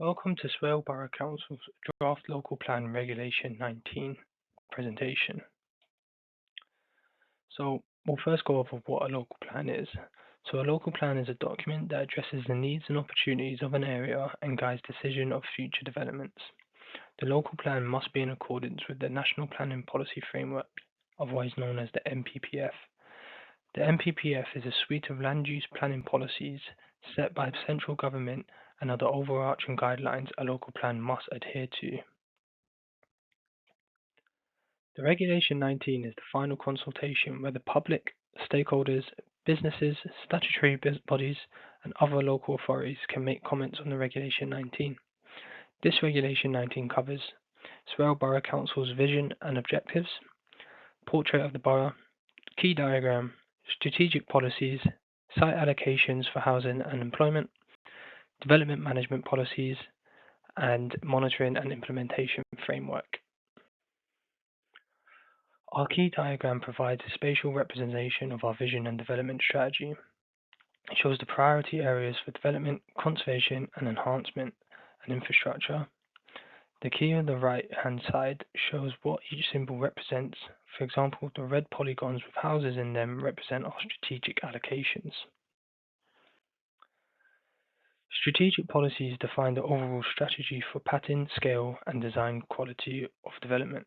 Welcome to Swale Borough Council's Draft Local Plan Regulation 19 presentation. So we'll first go over what a local plan is. So a local plan is a document that addresses the needs and opportunities of an area and guides decision of future developments. The local plan must be in accordance with the National Planning Policy Framework, otherwise known as the NPPF. The NPPF is a suite of land use planning policies set by the central government and are the overarching guidelines a local plan must adhere to. The Regulation 19 is the final consultation where the public, stakeholders, businesses, statutory bodies, and other local authorities can make comments on the Regulation 19. This Regulation 19 covers Swale Borough Council's vision and objectives, portrait of the borough, key diagram, strategic policies, site allocations for housing and employment, development management policies, and monitoring and implementation framework. Our key diagram provides a spatial representation of our vision and development strategy. It shows the priority areas for development, conservation, and enhancement and infrastructure. The key on the right-hand side shows what each symbol represents. For example, the red polygons with houses in them represent our strategic allocations. Strategic policies define the overall strategy for pattern, scale, and design quality of development.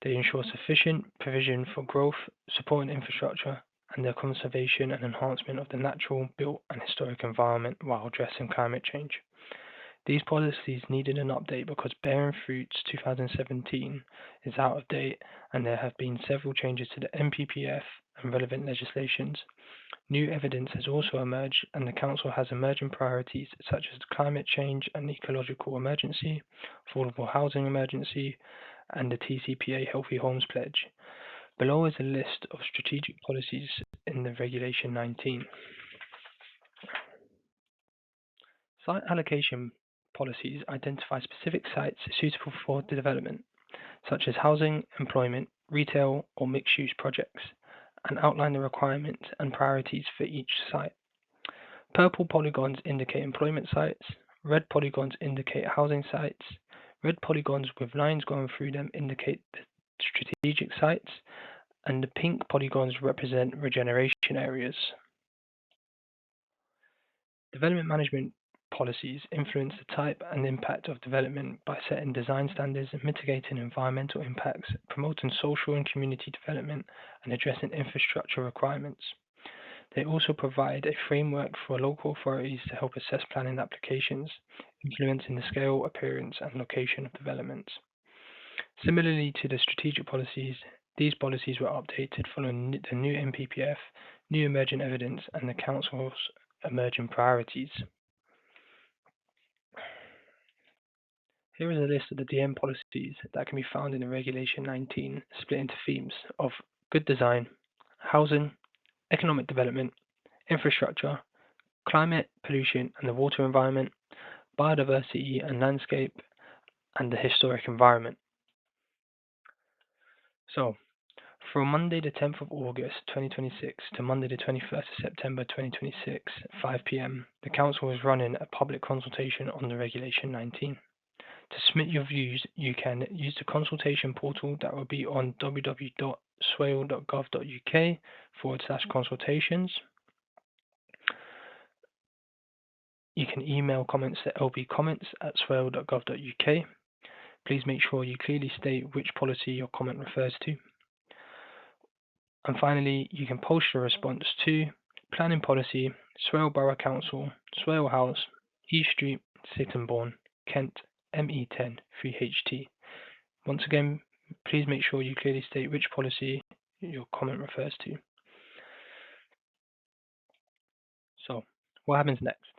They ensure sufficient provision for growth, supporting infrastructure, and the conservation and enhancement of the natural, built, and historic environment while addressing climate change. These policies needed an update because Bearing Fruits 2017 is out of date, and there have been several changes to the NPPF and relevant legislations. New evidence has also emerged, and the Council has emerging priorities such as climate change and ecological emergency, affordable housing emergency, and the TCPA Healthy Homes Pledge. Below is a list of strategic policies in the Regulation 19. Site allocation policies identify specific sites suitable for development, such as housing, employment, retail, or mixed-use projects, and outline the requirements and priorities for each site. Purple polygons indicate employment sites, red polygons indicate housing sites, red polygons with lines going through them indicate the strategic sites, and the pink polygons represent regeneration areas. Development management policies influence the type and impact of development by setting design standards, mitigating environmental impacts, promoting social and community development, and addressing infrastructure requirements. They also provide a framework for local authorities to help assess planning applications, influencing the scale, appearance, and location of developments. Similarly to the strategic policies, these policies were updated following the new NPPF, new emerging evidence, and the Council's emerging priorities. Here is a list of the DM policies that can be found in the Regulation 19, split into themes of good design, housing, economic development, infrastructure, climate, pollution and the water environment, biodiversity and landscape, and the historic environment. So, from Monday the 10th of August 2026 to Monday the 21st of September 2026 at 5 p.m, the Council is running a public consultation on the Regulation 19. To submit your views, you can use the consultation portal that will be on www.swale.gov.uk/consultations. You can email comments to lbcomments@swale.gov.uk. Please make sure you clearly state which policy your comment refers to. And finally, you can post your response to Planning Policy, Swale Borough Council, Swale House, East Street, Sittingbourne, Kent, ME10 3HT. Once again, please make sure you clearly state which policy your comment refers to. So, what happens next?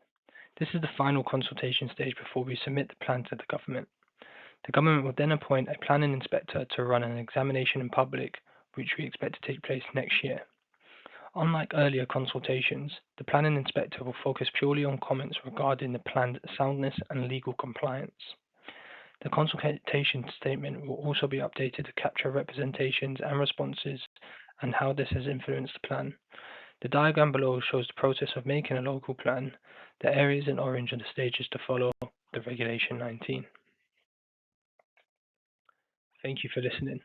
This is the final consultation stage before we submit the plan to the government. The government will then appoint a planning inspector to run an examination in public, which we expect to take place next year. Unlike earlier consultations, the planning inspector will focus purely on comments regarding the plan's soundness and legal compliance. The consultation statement will also be updated to capture representations and responses and how this has influenced the plan. The diagram below shows the process of making a local plan. The areas in orange are the stages to follow. the Regulation 19. Thank you for listening.